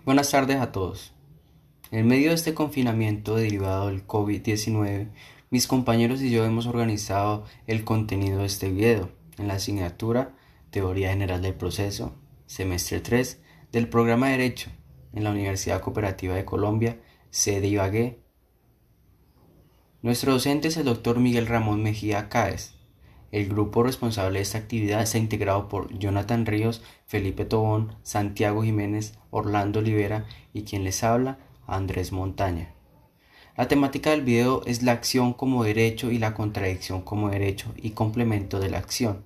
Buenas tardes a todos. En medio de este confinamiento derivado del COVID-19, mis compañeros y yo hemos organizado el contenido de este video en la asignatura Teoría General del Proceso, semestre 3 del programa de Derecho en la Universidad Cooperativa de Colombia, sede Ibagué. Nuestro docente es el doctor Miguel Ramón Mejía Cáez. El grupo responsable de esta actividad está integrado por Jonathan Ríos, Felipe Tobón, Santiago Jiménez, Orlando Olivera y quien les habla, Andrés Montaña. La temática del video es la acción como derecho y la contradicción como derecho y complemento de la acción.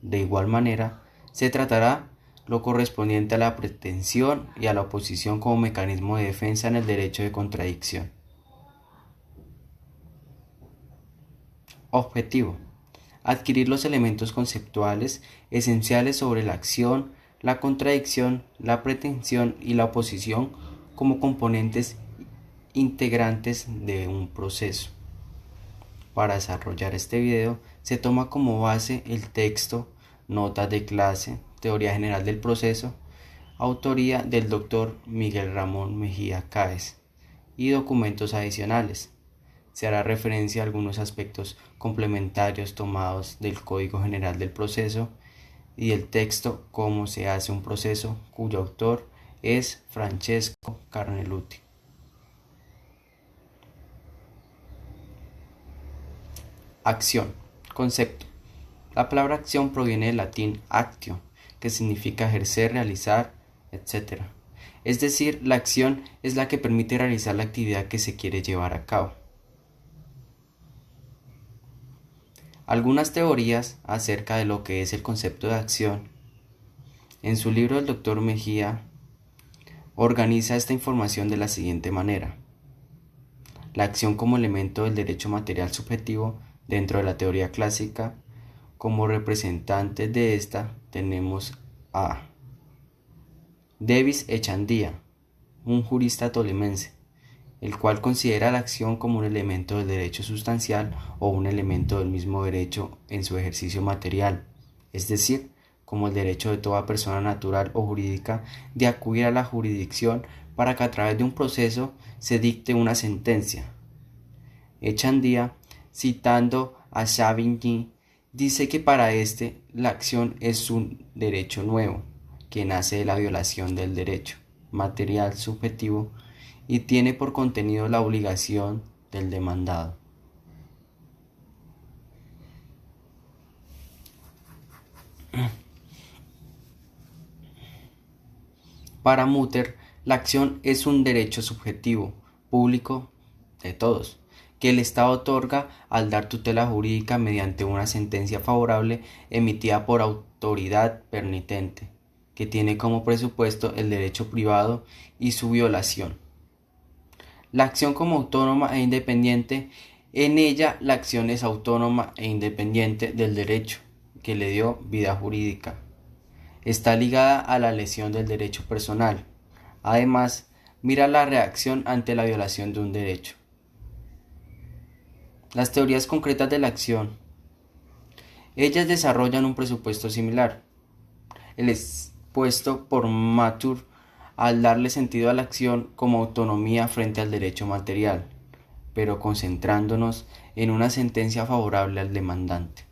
De igual manera, se tratará lo correspondiente a la pretensión y a la oposición como mecanismo de defensa en el derecho de contradicción. Objetivo: adquirir los elementos conceptuales esenciales sobre la acción, la contradicción, la pretensión y la oposición como componentes integrantes de un proceso. Para desarrollar este video se toma como base el texto, notas de clase, teoría general del proceso, autoría del doctor Miguel Ramón Mejía Cáez y documentos adicionales. Se hará referencia a algunos aspectos complementarios tomados del Código General del Proceso y el texto Cómo se hace un proceso, cuyo autor es Francesco Carneluti. Acción. Concepto. La palabra acción proviene del latín actio, que significa ejercer, realizar, etc. Es decir, la acción es la que permite realizar la actividad que se quiere llevar a cabo. Algunas teorías acerca de lo que es el concepto de acción. En su libro el doctor Mejía organiza esta información de la siguiente manera. La acción como elemento del derecho material subjetivo dentro de la teoría clásica. Como representantes de esta tenemos a Davis Echandía, un jurista tolimense, el cual considera la acción como un elemento del derecho sustancial o un elemento del mismo derecho en su ejercicio material, es decir, como el derecho de toda persona natural o jurídica de acudir a la jurisdicción para que a través de un proceso se dicte una sentencia. Echandía, citando a Savigny, dice que para la acción es un derecho nuevo, que nace de la violación del derecho material subjetivo y tiene por contenido la obligación del demandado. Para Mutter, la acción es un derecho subjetivo, público, de todos, que el Estado otorga al dar tutela jurídica mediante una sentencia favorable emitida por autoridad permitente, que tiene como presupuesto el derecho privado y su violación. La acción como autónoma e independiente, en ella la acción es autónoma e independiente del derecho que le dio vida jurídica. Está ligada a la lesión del derecho personal. Además, mira la reacción ante la violación de un derecho. Las teorías concretas de la acción. Ellas desarrollan un presupuesto similar. El expuesto por Matur al darle sentido a la acción como autonomía frente al derecho material, pero concentrándonos en una sentencia favorable al demandante.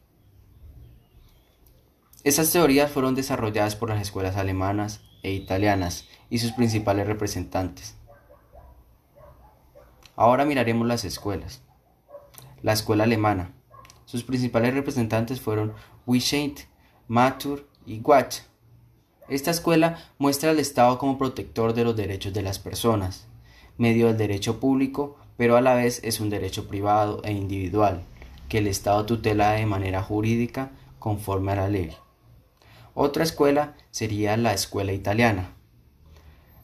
Estas teorías fueron desarrolladas por las escuelas alemanas e italianas y sus principales representantes. Ahora miraremos las escuelas. La escuela alemana. Sus principales representantes fueron Weishaupt, Matur y Watt. Esta escuela muestra al Estado como protector de los derechos de las personas, medio del derecho público, pero a la vez es un derecho privado e individual, que el Estado tutela de manera jurídica conforme a la ley. Otra escuela sería la escuela italiana,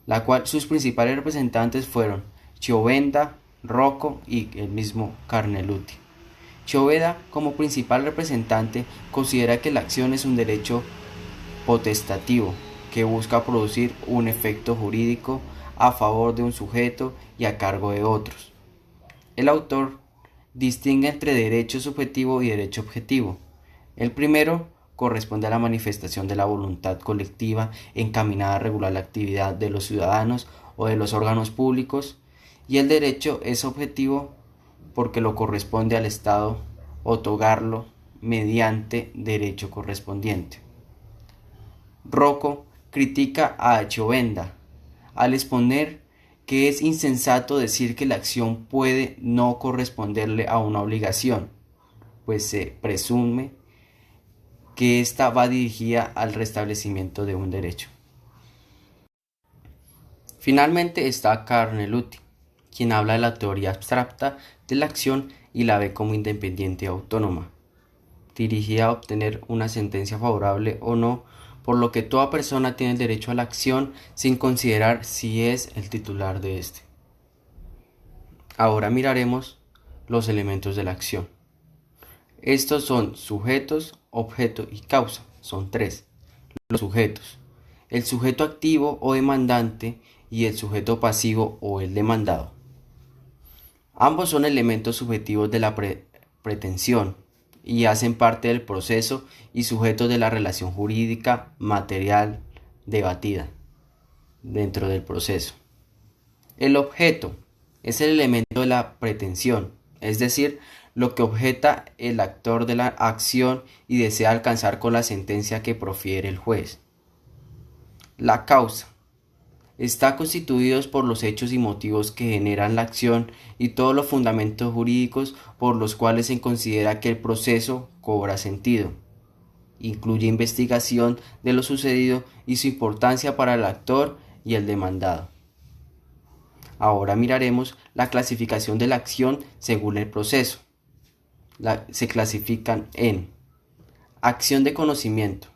la cual sus principales representantes fueron Chiovenda, Rocco y el mismo Carneluti. Chiovenda, como principal representante, considera que la acción es un derecho potestativo que busca producir un efecto jurídico a favor de un sujeto y a cargo de otros. El autor distingue entre derecho subjetivo y derecho objetivo. El primero corresponde a la manifestación de la voluntad colectiva encaminada a regular la actividad de los ciudadanos o de los órganos públicos, y el derecho es objetivo porque lo corresponde al Estado otorgarlo mediante derecho correspondiente. Rocco critica a Aichovenda al exponer que es insensato decir que la acción puede no corresponderle a una obligación, pues se presume que ésta va dirigida al restablecimiento de un derecho. Finalmente está Carneluti, quien habla de la teoría abstracta de la acción y la ve como independiente y autónoma, dirigida a obtener una sentencia favorable o no, por lo que toda persona tiene el derecho a la acción sin considerar si es el titular de éste. Ahora miraremos los elementos de la acción. Estos son sujetos, objeto y causa. Son tres. Los sujetos: el sujeto activo o demandante y el sujeto pasivo o el demandado. Ambos son elementos subjetivos de la pretensión y hacen parte del proceso y sujetos de la relación jurídica material debatida dentro del proceso. El objeto es el elemento de la pretensión, es decir, lo que objeta el actor de la acción y desea alcanzar con la sentencia que profiere el juez. La causa está constituidos por los hechos y motivos que generan la acción y todos los fundamentos jurídicos por los cuales se considera que el proceso cobra sentido. Incluye investigación de lo sucedido y su importancia para el actor y el demandado. Ahora miraremos la clasificación de la acción según el proceso. Se clasifican en: acción de conocimiento.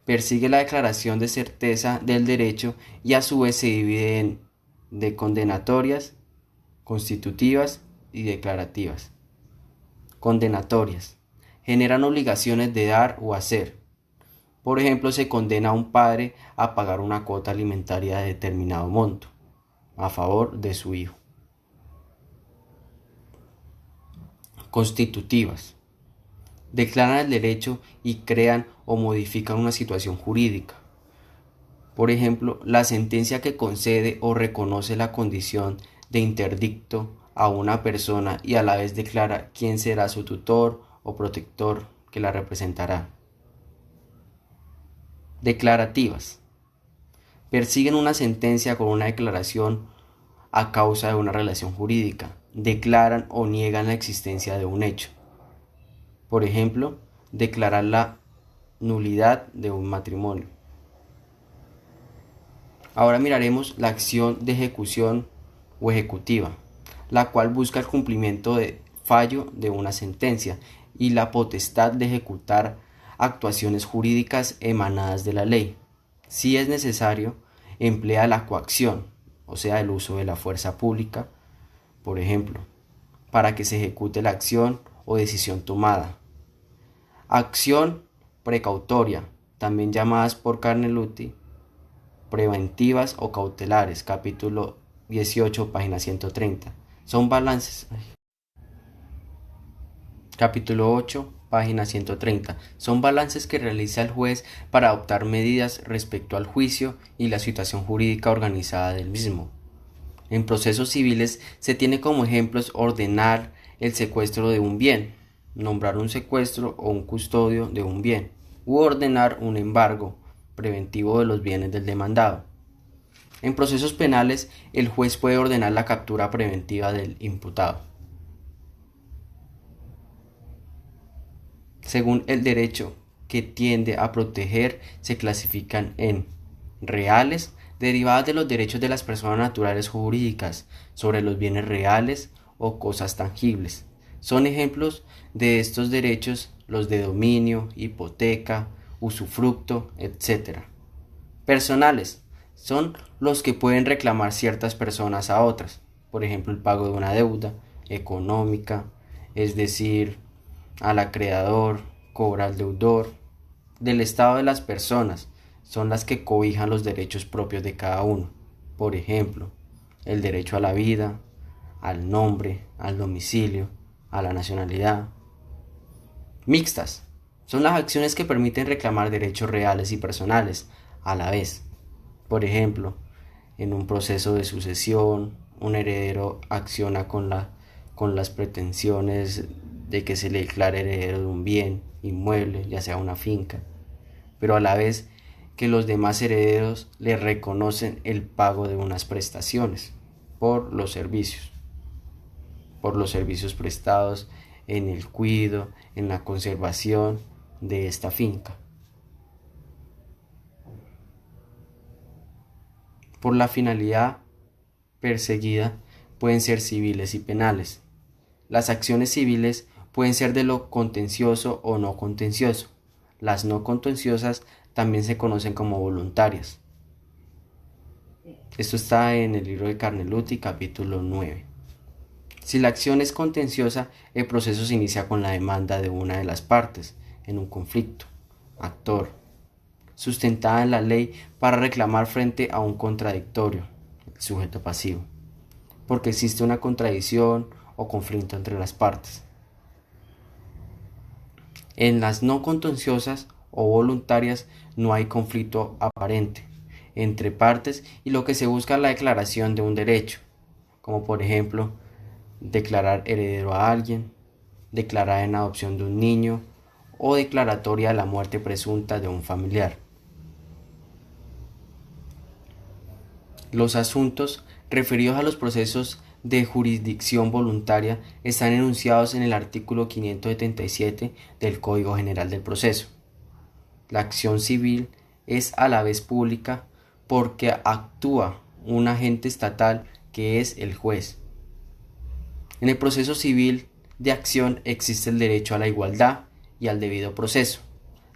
Persigue la declaración de certeza del derecho y a su vez se divide en de condenatorias, constitutivas y declarativas. Condenatorias. Generan obligaciones de dar o hacer. Por ejemplo, se condena a un padre a pagar una cuota alimentaria de determinado monto a favor de su hijo. Constitutivas. Declaran el derecho y crean o modifican una situación jurídica. Por ejemplo, la sentencia que concede o reconoce la condición de interdicto a una persona y a la vez declara quién será su tutor o protector que la representará. Declarativas. Persiguen una sentencia con una declaración a causa de una relación jurídica. Declaran o niegan la existencia de un hecho. Por ejemplo, declarar la nulidad de un matrimonio. Ahora miraremos la acción de ejecución o ejecutiva, la cual busca el cumplimiento de fallo de una sentencia y la potestad de ejecutar actuaciones jurídicas emanadas de la ley. Si es necesario, emplea la coacción, o sea, el uso de la fuerza pública, por ejemplo, para que se ejecute la acción o decisión tomada. Acción precautoria, también llamadas por Carneluti preventivas o cautelares, capítulo 18, página 130. Son balances. Capítulo 8, página 130. Son balances que realiza el juez para adoptar medidas respecto al juicio y la situación jurídica organizada del mismo. En procesos civiles se tiene como ejemplos ordenar el secuestro de un bien, nombrar un secuestro o un custodio de un bien, u ordenar un embargo preventivo de los bienes del demandado. En procesos penales, el juez puede ordenar la captura preventiva del imputado. Según el derecho que tiende a proteger, se clasifican en reales, derivadas de los derechos de las personas naturales o jurídicas sobre los bienes reales o cosas tangibles. Son ejemplos de estos derechos los de dominio, hipoteca, usufructo, etc. Personales son los que pueden reclamar ciertas personas a otras, por ejemplo el pago de una deuda económica, es decir, al acreedor, cobra al deudor. Del estado de las personas son las que cobijan los derechos propios de cada uno, por ejemplo, el derecho a la vida, al nombre, al domicilio, a la nacionalidad. Mixtas Son las acciones que permiten reclamar derechos reales y personales a la vez. Por ejemplo, en un proceso de sucesión, un heredero acciona con las pretensiones de que se le declare heredero de un bien inmueble, ya sea una finca, pero a la vez que los demás herederos le reconocen el pago de unas prestaciones por los servicios prestados en el cuidado, en la conservación de esta finca. Por la finalidad perseguida pueden ser civiles y penales. Las acciones civiles pueden ser de lo contencioso o no contencioso. Las no contenciosas también se conocen como voluntarias. Esto está en el libro de Carneluti, capítulo 9. Si la acción es contenciosa, el proceso se inicia con la demanda de una de las partes en un conflicto, actor, sustentada en la ley para reclamar frente a un contradictorio, el sujeto pasivo, porque existe una contradicción o conflicto entre las partes. En las no contenciosas o voluntarias no hay conflicto aparente entre partes y lo que se busca es la declaración de un derecho, como por ejemplo declarar heredero a alguien, declarar en adopción de un niño o declaratoria de la muerte presunta de un familiar. Los asuntos referidos a los procesos de jurisdicción voluntaria están enunciados en el artículo 577 del Código General del Proceso. La acción civil es a la vez pública porque actúa un agente estatal que es el juez. En el proceso civil de acción existe el derecho a la igualdad y al debido proceso,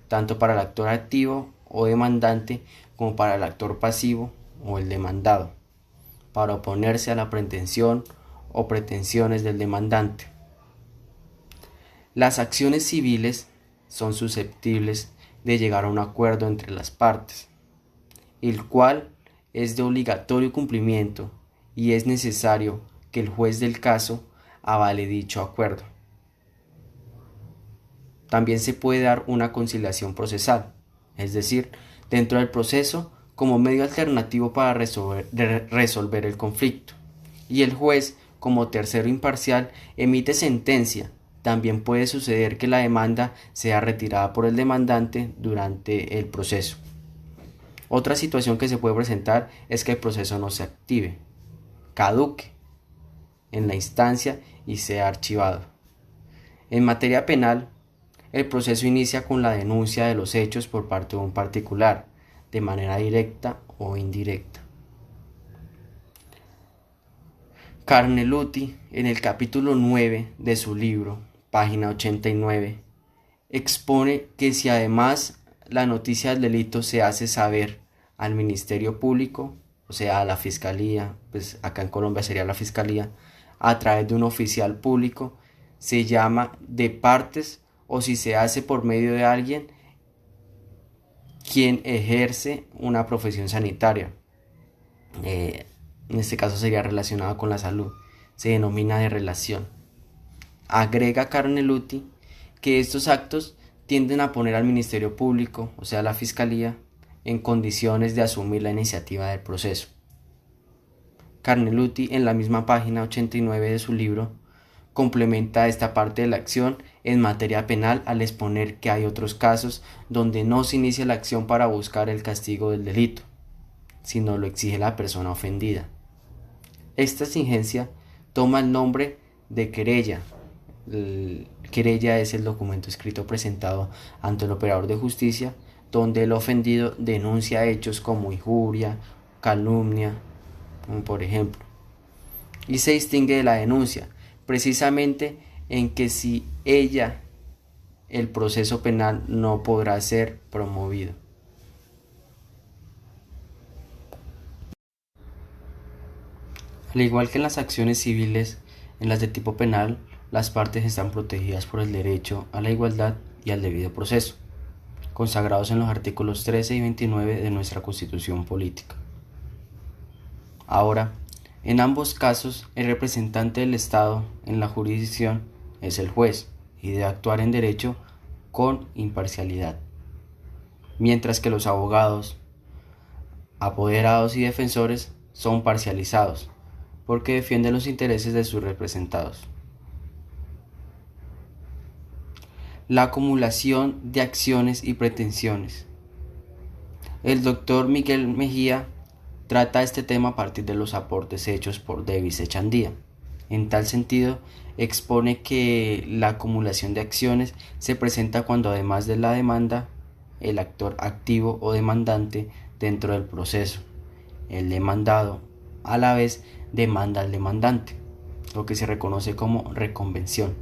tanto para el actor activo o demandante como para el actor pasivo o el demandado, para oponerse a la pretensión o pretensiones del demandante. Las acciones civiles son susceptibles de llegar a un acuerdo entre las partes, el cual es de obligatorio cumplimiento y es necesario que el juez del caso avale dicho acuerdo. También se puede dar una conciliación procesal, es decir, dentro del proceso como medio alternativo para resolver el conflicto, y el juez, como tercero imparcial, emite sentencia. También puede suceder que la demanda sea retirada por el demandante durante el proceso. Otra situación que se puede presentar es que el proceso no se active, caduque en la instancia y sea archivado. En materia penal, el proceso inicia con la denuncia de los hechos por parte de un particular, de manera directa o indirecta. Carneluti, en el capítulo 9 de su libro, página 89, expone que si además la noticia del delito se hace saber al Ministerio Público, o sea, a la Fiscalía, pues acá en Colombia sería la Fiscalía, a través de un oficial público, se llama de partes, o si se hace por medio de alguien quien ejerce una profesión sanitaria. En este caso sería relacionado con la salud. Se denomina de relación. Agrega Carneluti que estos actos tienden a poner al Ministerio Público, o sea, la Fiscalía, en condiciones de asumir la iniciativa del proceso. Carneluti, en la misma página 89 de su libro, complementa esta parte de la acción en materia penal al exponer que hay otros casos donde no se inicia la acción para buscar el castigo del delito, sino lo exige la persona ofendida. Esta exigencia toma el nombre de querella. Querella es el documento escrito presentado ante el operador de justicia donde el ofendido denuncia hechos como injuria, calumnia, por ejemplo, y se distingue de la denuncia precisamente en que si ella el proceso penal no podrá ser promovido. Al igual que en las acciones civiles, en las de tipo penal, las partes están protegidas por el derecho a la igualdad y al debido proceso, consagrados en los artículos 13 y 29 de nuestra Constitución Política. Ahora, en ambos casos, el representante del Estado en la jurisdicción es el juez y debe actuar en derecho con imparcialidad, mientras que los abogados, apoderados y defensores son parcializados, porque defienden los intereses de sus representados. La acumulación de acciones y pretensiones. El doctor Miguel Mejía trata este tema a partir de los aportes hechos por Davis Echandía. En tal sentido, expone que la acumulación de acciones se presenta cuando, además de la demanda, el actor activo o demandante dentro del proceso, el demandado, a la vez demanda al demandante, lo que se reconoce como reconvención,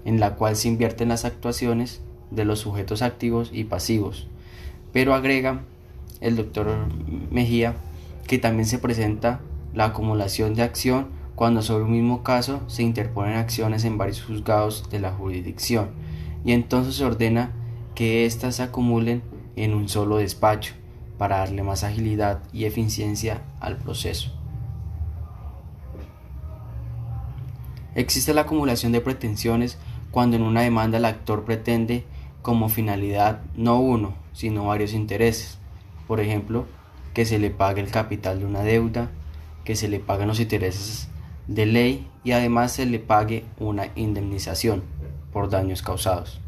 en la cual se invierten las actuaciones de los sujetos activos y pasivos. Pero agrega el doctor Mejía que también se presenta la acumulación de acción cuando sobre un mismo caso se interponen acciones en varios juzgados de la jurisdicción, y entonces se ordena que éstas se acumulen en un solo despacho para darle más agilidad y eficiencia al proceso. Existe la acumulación de pretensiones cuando en una demanda el actor pretende como finalidad no uno, sino varios intereses. Por ejemplo, que se le pague el capital de una deuda, que se le paguen los intereses de ley y además se le pague una indemnización por daños causados.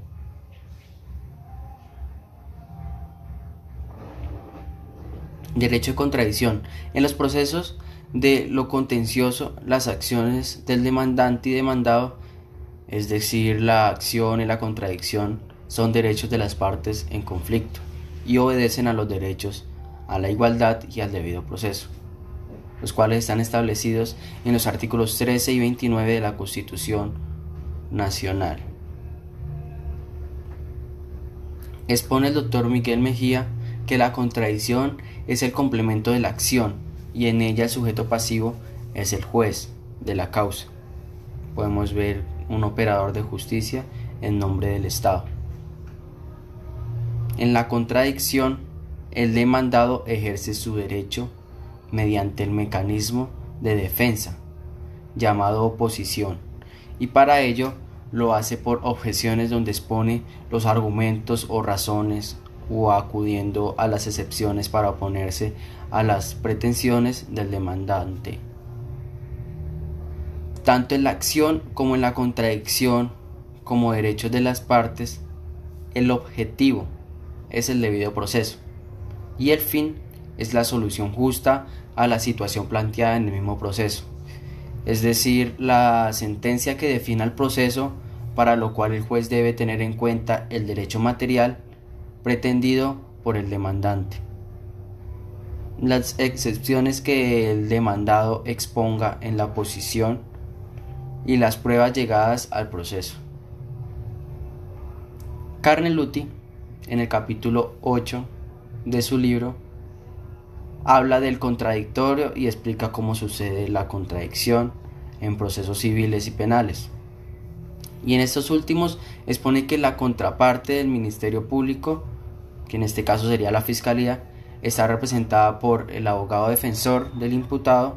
Derecho de contradicción. En los procesos de lo contencioso, las acciones del demandante y demandado, es decir, la acción y la contradicción, son derechos de las partes en conflicto y obedecen a los derechos a la igualdad y al debido proceso, los cuales están establecidos en los artículos 13 y 29 de la Constitución Nacional. Expone el doctor Miguel Mejía que la contradicción es el complemento de la acción y en ella el sujeto pasivo es el juez de la causa. Podemos ver un operador de justicia en nombre del Estado. En la contradicción, el demandado ejerce su derecho mediante el mecanismo de defensa, llamado oposición, y para ello lo hace por objeciones donde expone los argumentos o razones o acudiendo a las excepciones para oponerse a las pretensiones del demandante. Tanto en la acción como en la contradicción, como derechos de las partes, el objetivo es el debido proceso y el fin es la solución justa a la situación planteada en el mismo proceso, es decir, la sentencia que defina el proceso, para lo cual el juez debe tener en cuenta el derecho material pretendido por el demandante, las excepciones que el demandado exponga en la oposición y las pruebas llegadas al proceso. Carneluti, en el capítulo 8 de su libro, habla del contradictorio y explica cómo sucede la contradicción en procesos civiles y penales. Y en estos últimos expone que la contraparte del Ministerio Público, que en este caso sería la Fiscalía, está representada por el abogado defensor del imputado,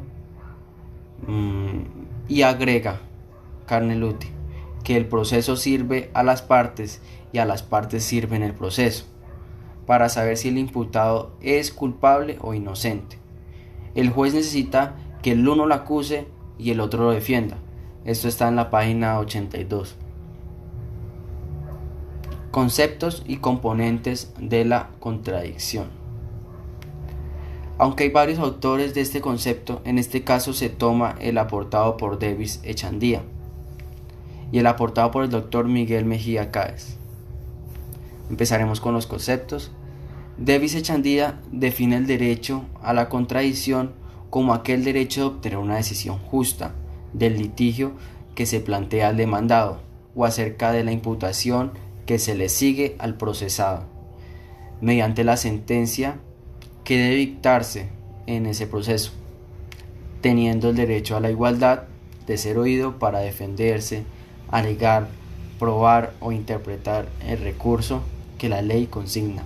y agrega Carneluti que el proceso sirve a las partes y a las partes sirven el proceso para saber si el imputado es culpable o inocente. El juez necesita que el uno lo acuse y el otro lo defienda. Esto está en la página 82. Conceptos y componentes de la contradicción. Aunque hay varios autores de este concepto, en este caso se toma el aportado por Davis Echandía y el aportado por el doctor Miguel Mejía Cáez. Empezaremos con los conceptos. Davis Echandía define el derecho a la contradicción como aquel derecho de obtener una decisión justa del litigio que se plantea al demandado o acerca de la imputación que se le sigue al procesado, mediante la sentencia que debe dictarse en ese proceso, teniendo el derecho a la igualdad de ser oído para defenderse, alegar, probar o interpretar el recurso que la ley consigna.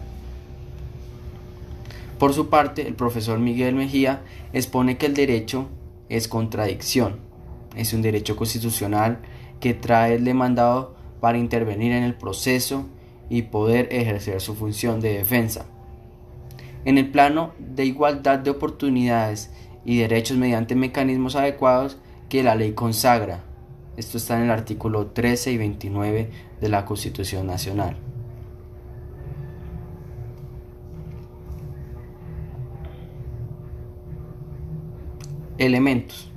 Por su parte, el profesor Miguel Mejía expone que el derecho es contradicción, es un derecho constitucional que trae el demandado para intervenir en el proceso y poder ejercer su función de defensa. En el plano de igualdad de oportunidades y derechos mediante mecanismos adecuados que la ley consagra. Esto está en el artículo 13 y 29 de la Constitución Nacional. Elementos: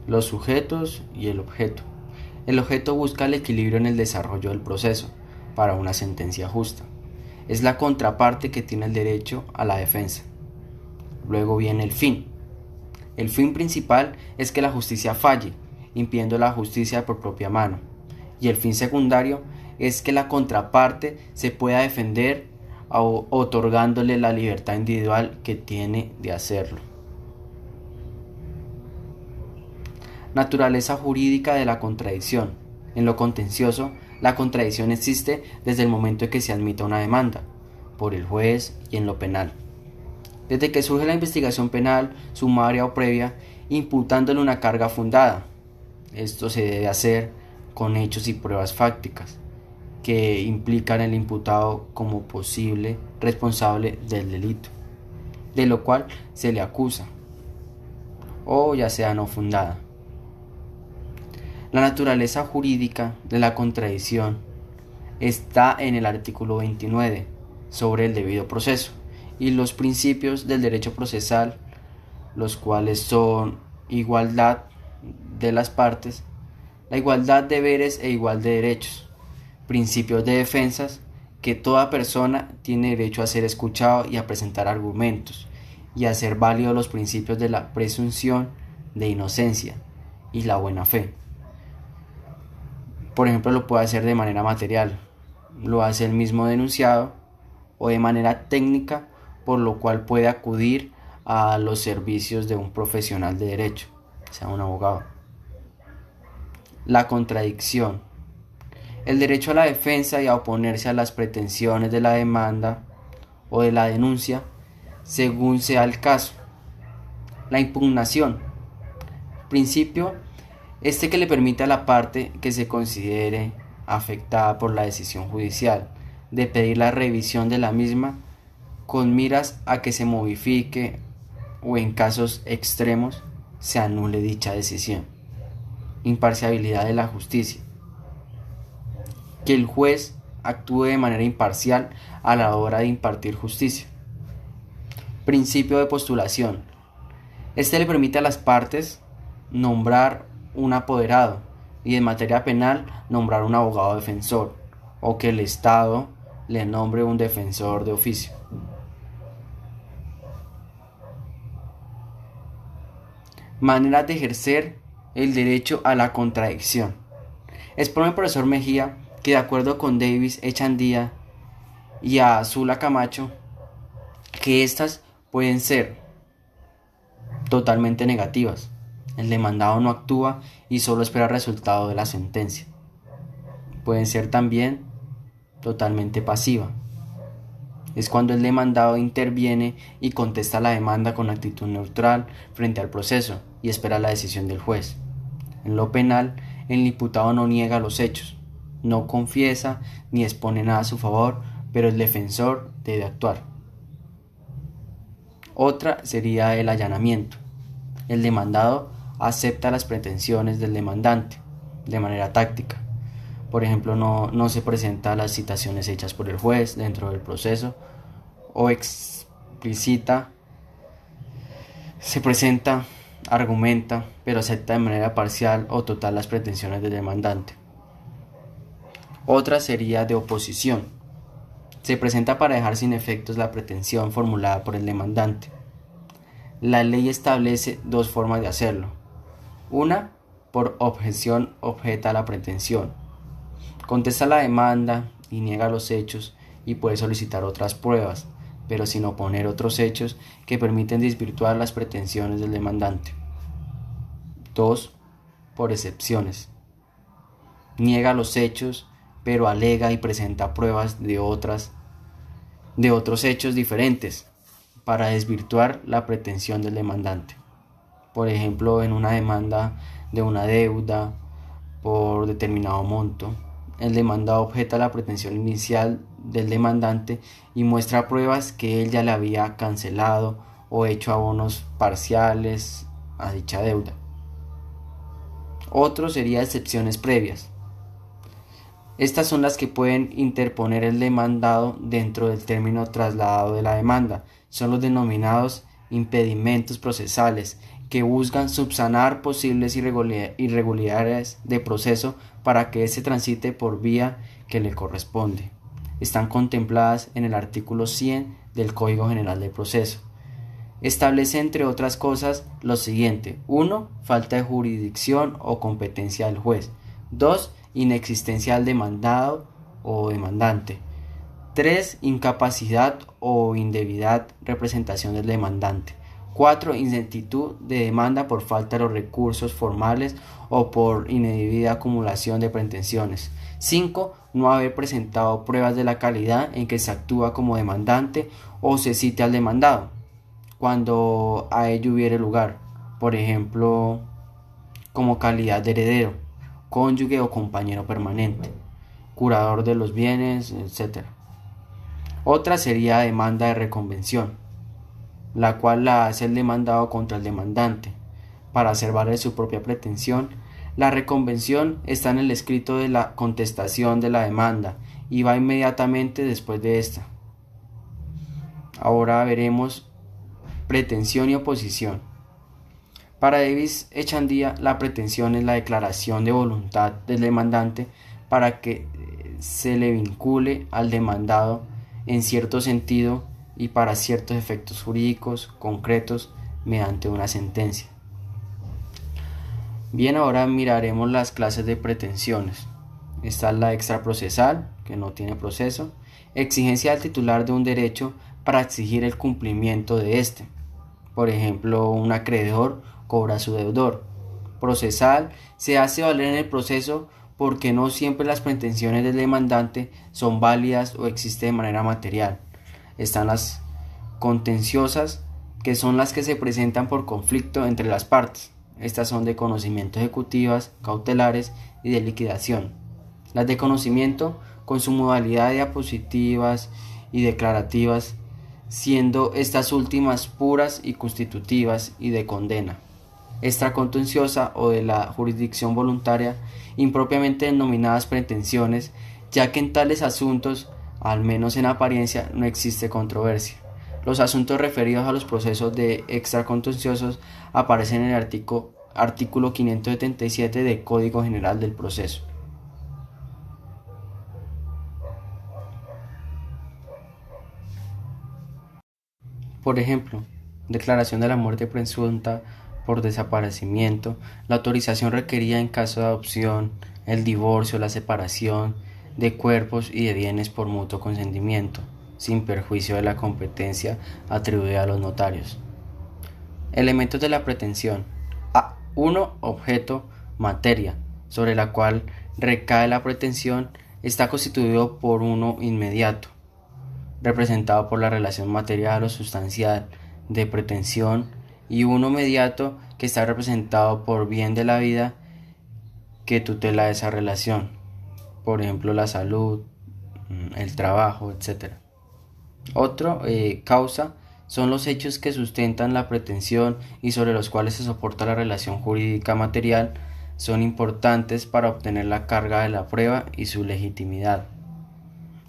los sujetos y el objeto. El objeto busca el equilibrio en el desarrollo del proceso para una sentencia justa. Es la contraparte que tiene el derecho a la defensa. Luego viene el fin. El fin principal es que la justicia falle, impidiendo la justicia por propia mano. Y el fin secundario es que la contraparte se pueda defender otorgándole la libertad individual que tiene de hacerlo. Naturaleza jurídica de la contradicción. En lo contencioso, la contradicción existe desde el momento en que se admita una demanda por el juez y en lo penal. Desde que surge la investigación penal, sumaria o previa, imputándole una carga fundada. Esto se debe hacer con hechos y pruebas fácticas que implican al imputado como posible responsable del delito, de lo cual se le acusa, o ya sea no fundada. La naturaleza jurídica de la contradicción está en el artículo 29 sobre el debido proceso y los principios del derecho procesal, los cuales son igualdad de las partes, la igualdad de deberes e igual de derechos, principios de defensas, que toda persona tiene derecho a ser escuchado y a presentar argumentos y a hacer válidos los principios de la presunción de inocencia y la buena fe. Por ejemplo, lo puede hacer de manera material, lo hace el mismo denunciado, o de manera técnica, por lo cual puede acudir a los servicios de un profesional de derecho, sea un abogado. La contradicción. El derecho a la defensa y a oponerse a las pretensiones de la demanda o de la denuncia, según sea el caso. La impugnación. Principio que le permite a la parte que se considere afectada por la decisión judicial de pedir la revisión de la misma con miras a que se modifique o en casos extremos se anule dicha decisión. Imparcialidad de la justicia. Que el juez actúe de manera imparcial a la hora de impartir justicia. Principio de postulación. Le permite a las partes nombrar un apoderado y en materia penal nombrar un abogado defensor o que el Estado le nombre un defensor de oficio. Maneras de ejercer el derecho a la contradicción. Expone el profesor Mejía que de acuerdo con Davis Echandía y a Zula Camacho, que estas pueden ser totalmente negativas. El demandado no actúa y solo espera el resultado de la sentencia. Pueden ser también totalmente pasiva. Es cuando el demandado interviene y contesta la demanda con actitud neutral frente al proceso y espera la decisión del juez. En lo penal, el imputado no niega los hechos, no confiesa ni expone nada a su favor, pero el defensor debe actuar. Otra sería el allanamiento. El demandado acepta las pretensiones del demandante de manera táctica. Por ejemplo, no se presenta las citaciones hechas por el juez dentro del proceso o explicita, se presenta, argumenta, pero acepta de manera parcial o total las pretensiones del demandante. Otra sería de oposición. Se presenta para dejar sin efectos la pretensión formulada por el demandante. La ley establece dos formas de hacerlo. Una, por objeción objeta la pretensión. Contesta la demanda y niega los hechos y puede solicitar otras pruebas, pero sin oponer otros hechos que permiten desvirtuar las pretensiones del demandante. 2. Por excepciones. Niega los hechos, pero alega y presenta pruebas de otros hechos diferentes para desvirtuar la pretensión del demandante. Por ejemplo, en una demanda de una deuda por determinado monto, el demandado objeta la pretensión inicial del demandante y muestra pruebas que él ya le había cancelado o hecho abonos parciales a dicha deuda. Otro sería excepciones previas. Estas son las que pueden interponer el demandado dentro del término trasladado de la demanda. Son los denominados impedimentos procesales, que buscan subsanar posibles irregularidades de proceso para que éste transite por vía que le corresponde. Están contempladas en el artículo 100 del Código General del Proceso. Establece, entre otras cosas, lo siguiente: 1. Falta de jurisdicción o competencia del juez. 2. Inexistencia del demandado o demandante. 3. Incapacidad o indebida representación del demandante. 4. Inexactitud de demanda por falta de los recursos formales o por indebida acumulación de pretensiones. 5. No haber presentado pruebas de la calidad en que se actúa como demandante o se cite al demandado, cuando a ello hubiere lugar, por ejemplo, como calidad de heredero, cónyuge o compañero permanente, curador de los bienes, etc. Otra sería demanda de reconvención, la cual la hace el demandado contra el demandante para hacer valer su propia pretensión. La reconvención está en el escrito de la contestación de la demanda y va inmediatamente después de esta. Ahora veremos pretensión y oposición. Para Davis Echandía, la pretensión es la declaración de voluntad del demandante para que se le vincule al demandado en cierto sentido y para ciertos efectos jurídicos concretos mediante una sentencia. Bien, ahora miraremos las clases de pretensiones. Está la extraprocesal, que no tiene proceso, exigencia del titular de un derecho para exigir el cumplimiento de éste. Por ejemplo, un acreedor cobra a su deudor. Procesal, se hace valer en el proceso porque no siempre las pretensiones del demandante son válidas o existen de manera material. Están las contenciosas, que son las que se presentan por conflicto entre las partes. Estas son de conocimiento ejecutivas, cautelares y de liquidación. Las de conocimiento, con su modalidad de apositivas y declarativas, siendo estas últimas puras y constitutivas, y de condena. Extracontenciosa o de la jurisdicción voluntaria, impropiamente denominadas pretensiones, ya que en tales asuntos, al menos en apariencia, no existe controversia. Los asuntos referidos a los procesos de extracontenciosos aparecen en el artículo 577 del Código General del Proceso. Por ejemplo, declaración de la muerte presunta por desaparecimiento, la autorización requerida en caso de adopción, el divorcio, la separación de cuerpos y de bienes por mutuo consentimiento, sin perjuicio de la competencia atribuida a los notarios. Elementos de la pretensión. 1. Objeto, materia, sobre la cual recae la pretensión, está constituido por uno inmediato, representado por la relación material o sustancial de pretensión, y uno mediato, que está representado por bien de la vida que tutela esa relación, por ejemplo la salud, el trabajo, etc. Otro, causa, son los hechos que sustentan la pretensión y sobre los cuales se soporta la relación jurídica material, son importantes para obtener la carga de la prueba y su legitimidad.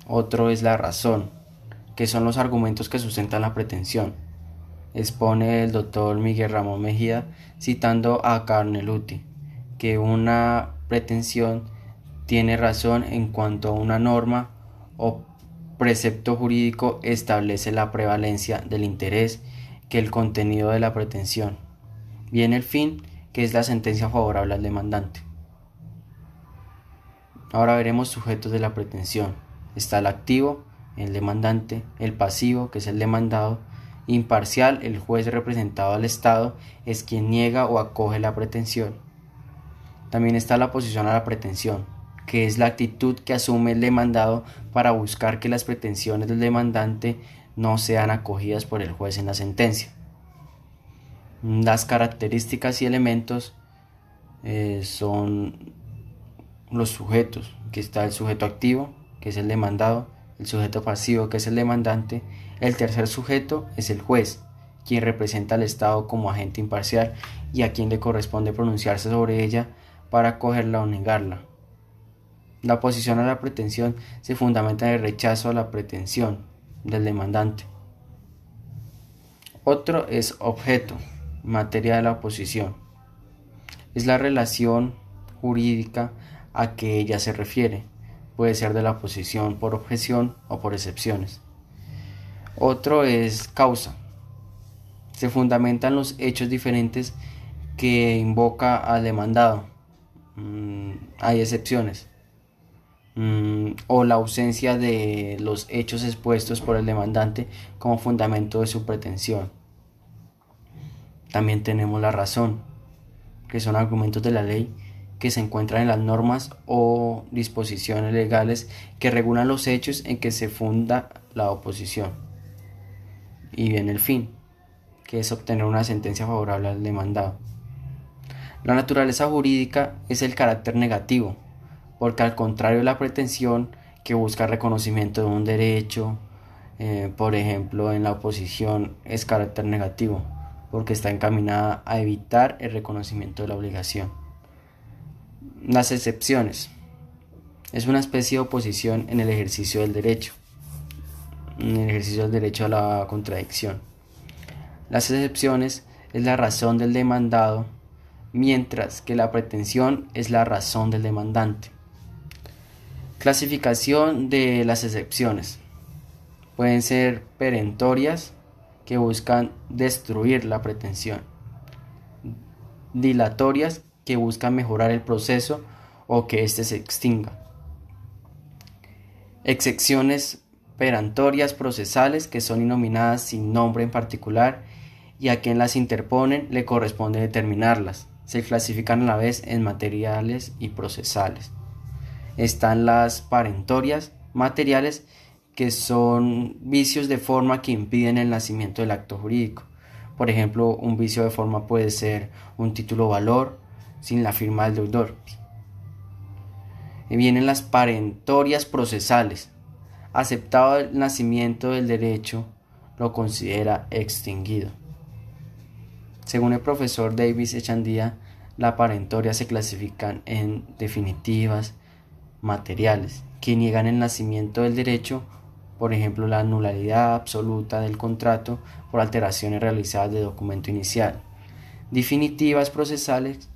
Otro es la razón, que son los argumentos que sustentan la pretensión. Expone el doctor Miguel Ramón Mejía, citando a Carneluti, que una pretensión tiene razón en cuanto a una norma o precepto jurídico establece la prevalencia del interés que el contenido de la pretensión. Viene el fin, que es la sentencia favorable al demandante. Ahora veremos sujetos de la pretensión. Está el activo, el demandante; el pasivo, que es el demandado; imparcial, el juez representado al Estado es quien niega o acoge la pretensión. También está la oposición a la pretensión, que es la actitud que asume el demandado para buscar que las pretensiones del demandante no sean acogidas por el juez en la sentencia. Las características y elementos son los sujetos, que está el sujeto activo, que es el demandado, el sujeto pasivo, que es el demandante. El tercer sujeto es el juez, quien representa al Estado como agente imparcial y a quien le corresponde pronunciarse sobre ella para acogerla o negarla. La oposición a la pretensión se fundamenta en el rechazo a la pretensión del demandante. Otro es objeto, materia de la oposición. Es la relación jurídica a que ella se refiere. Puede ser de la oposición por objeción o por excepciones. Otro es causa. Se fundamentan los hechos diferentes que invoca al demandado. Hay excepciones. O la ausencia de los hechos expuestos por el demandante como fundamento de su pretensión. También tenemos la razón, que son argumentos de la ley que se encuentran en las normas o disposiciones legales que regulan los hechos en que se funda la oposición. Y viene el fin, que es obtener una sentencia favorable al demandado. La naturaleza jurídica es el carácter negativo, porque al contrario de la pretensión que busca reconocimiento de un derecho, por ejemplo en la oposición es carácter negativo, porque está encaminada a evitar el reconocimiento de la obligación. Las excepciones. Es una especie de oposición en el ejercicio del derecho, a la contradicción. Las excepciones es la razón del demandado, mientras que la pretensión es la razón del demandante. Clasificación de las excepciones. Pueden ser perentorias, que buscan destruir la pretensión, dilatorias, que buscan mejorar el proceso o que éste se extinga. Excepciones perentorias procesales, que son inominadas sin nombre en particular y a quien las interponen le corresponde determinarlas. Se clasifican a la vez en materiales y procesales. Están las perentorias materiales, que son vicios de forma que impiden el nacimiento del acto jurídico. Por ejemplo, un vicio de forma puede ser un título valor sin la firma del deudor. Y vienen las perentorias procesales. Aceptado el nacimiento del derecho, lo considera extinguido. Según el profesor Davis Echandía, las perentorias se clasifican en definitivas, materiales, que niegan el nacimiento del derecho, por ejemplo la nulidad absoluta del contrato por alteraciones realizadas de documento inicial. Definitivas procesales,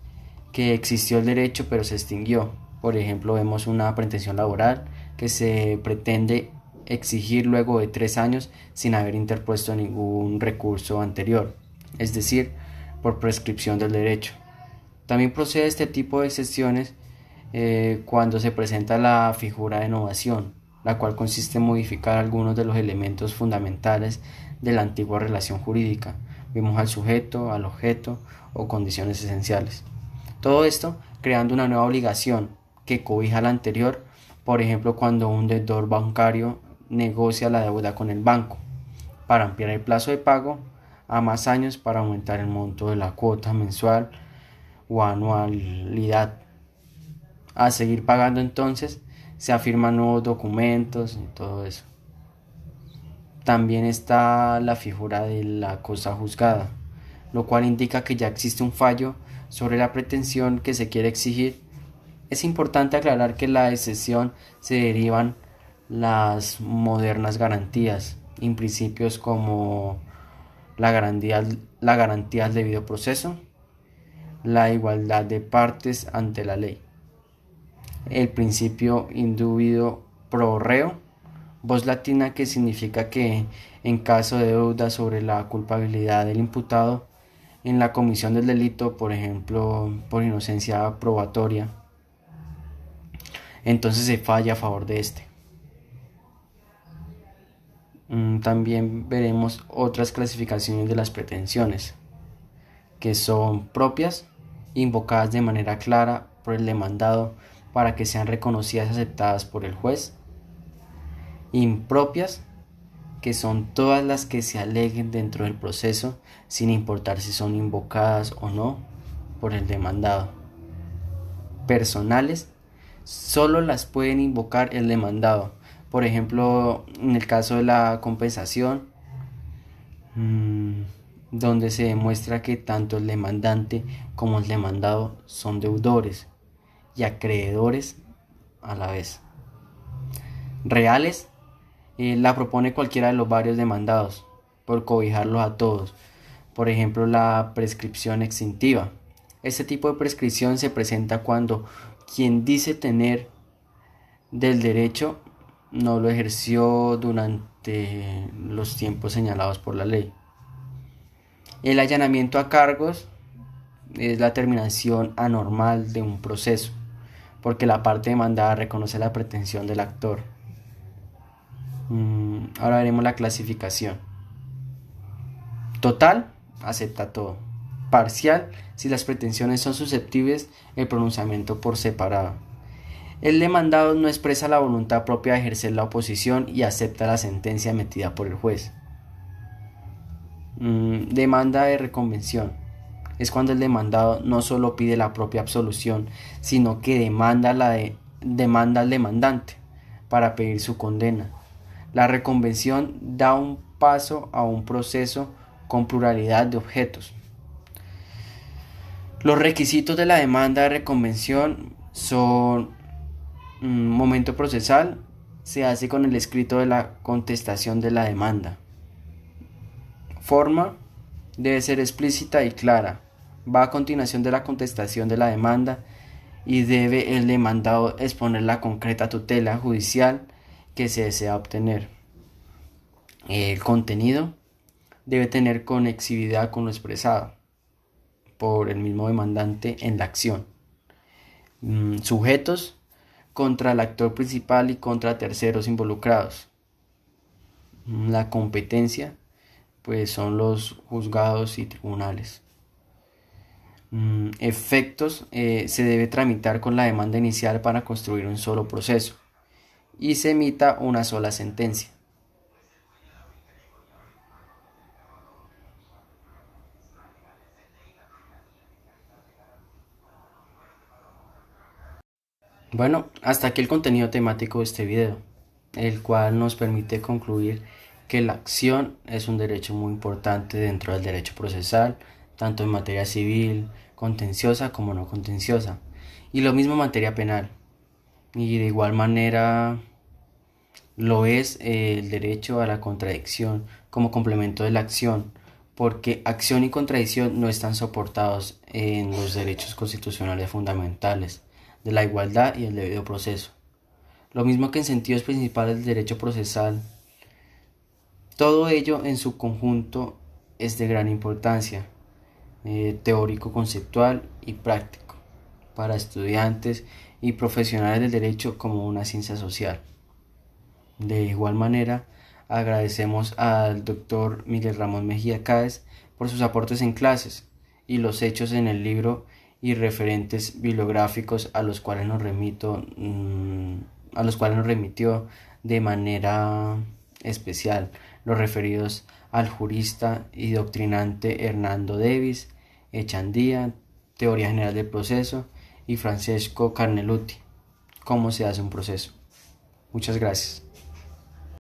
que existió el derecho pero se extinguió. Por ejemplo, vemos una pretensión laboral que se pretende exigir luego de 3 años sin haber interpuesto ningún recurso anterior, es decir, por prescripción del derecho. También procede este tipo de excepciones cuando se presenta la figura de novación, la cual consiste en modificar algunos de los elementos fundamentales de la antigua relación jurídica. Vemos al sujeto, al objeto o condiciones esenciales. Todo esto creando una nueva obligación que cobija la anterior, por ejemplo cuando un deudor bancario negocia la deuda con el banco para ampliar el plazo de pago a más años para aumentar el monto de la cuota mensual o anualidad. A seguir pagando entonces se afirman nuevos documentos y todo eso. También está la figura de la cosa juzgada, lo cual indica que ya existe un fallo sobre la pretensión que se quiere exigir. Es importante aclarar que la excepción se derivan las modernas garantías y principios como la garantía al debido proceso, la igualdad de partes ante la ley, el principio indubido pro reo, voz latina, que significa que en caso de duda sobre la culpabilidad del imputado en la comisión del delito, por ejemplo por inocencia probatoria, entonces se falla a favor de este. También veremos otras clasificaciones de las pretensiones, que son propias, invocadas de manera clara por el demandado para que sean reconocidas y aceptadas por el juez; impropias, que son todas las que se aleguen dentro del proceso sin importar si son invocadas o no por el demandado; personales, solo las pueden invocar el demandado. Por ejemplo, en el caso de la compensación, donde se demuestra que tanto el demandante como el demandado son deudores y acreedores a la vez. Reales, la propone cualquiera de los varios demandados por cobijarlos a todos. Por ejemplo, la prescripción extintiva. Este tipo de prescripción se presenta cuando quien dice tener del derecho no lo ejerció durante los tiempos señalados por la ley. El allanamiento a cargos es la terminación anormal de un proceso, porque la parte demandada reconoce la pretensión del actor. Ahora veremos la clasificación. Total, acepta todo. Parcial, si las pretensiones son susceptibles del pronunciamiento por separado. El demandado no expresa la voluntad propia de ejercer la oposición y acepta la sentencia emitida por el juez. Demanda de reconvención. Es cuando el demandado no solo pide la propia absolución, sino que demanda al demandante para pedir su condena. La reconvención da un paso a un proceso con pluralidad de objetos. Los requisitos de la demanda de reconvención son: momento procesal, se hace con el escrito de la contestación de la demanda. Forma, debe ser explícita y clara. Va a continuación de la contestación de la demanda y debe el demandado exponer la concreta tutela judicial que se desea obtener. El contenido debe tener conexividad con lo expresado por el mismo demandante en la acción. Sujetos: contra el actor principal y contra terceros involucrados. La competencia, pues son los juzgados y tribunales. Efectos: se debe tramitar con la demanda inicial para construir un solo proceso y se emita una sola sentencia. Bueno, hasta aquí el contenido temático de este video, el cual nos permite concluir que la acción es un derecho muy importante dentro del derecho procesal, tanto en materia civil, contenciosa como no contenciosa, y lo mismo en materia penal. Y de igual manera lo es el derecho a la contradicción como complemento de la acción, porque acción y contradicción no están soportados en los derechos constitucionales fundamentales de la igualdad y el debido proceso. Lo mismo que en sentidos principales del derecho procesal. Todo ello en su conjunto es de gran importancia, teórico, conceptual y práctico, para estudiantes y profesionales del derecho como una ciencia social. De igual manera, agradecemos al Dr. Miguel Ramón Mejía Cáez por sus aportes en clases y los hechos en el libro y referentes bibliográficos a los cuales nos remitió de manera especial, los referidos al jurista y doctrinante Hernando Davis, Echandía, Teoría General del Proceso, y Francesco Carneluti, Cómo se hace un proceso. Muchas gracias.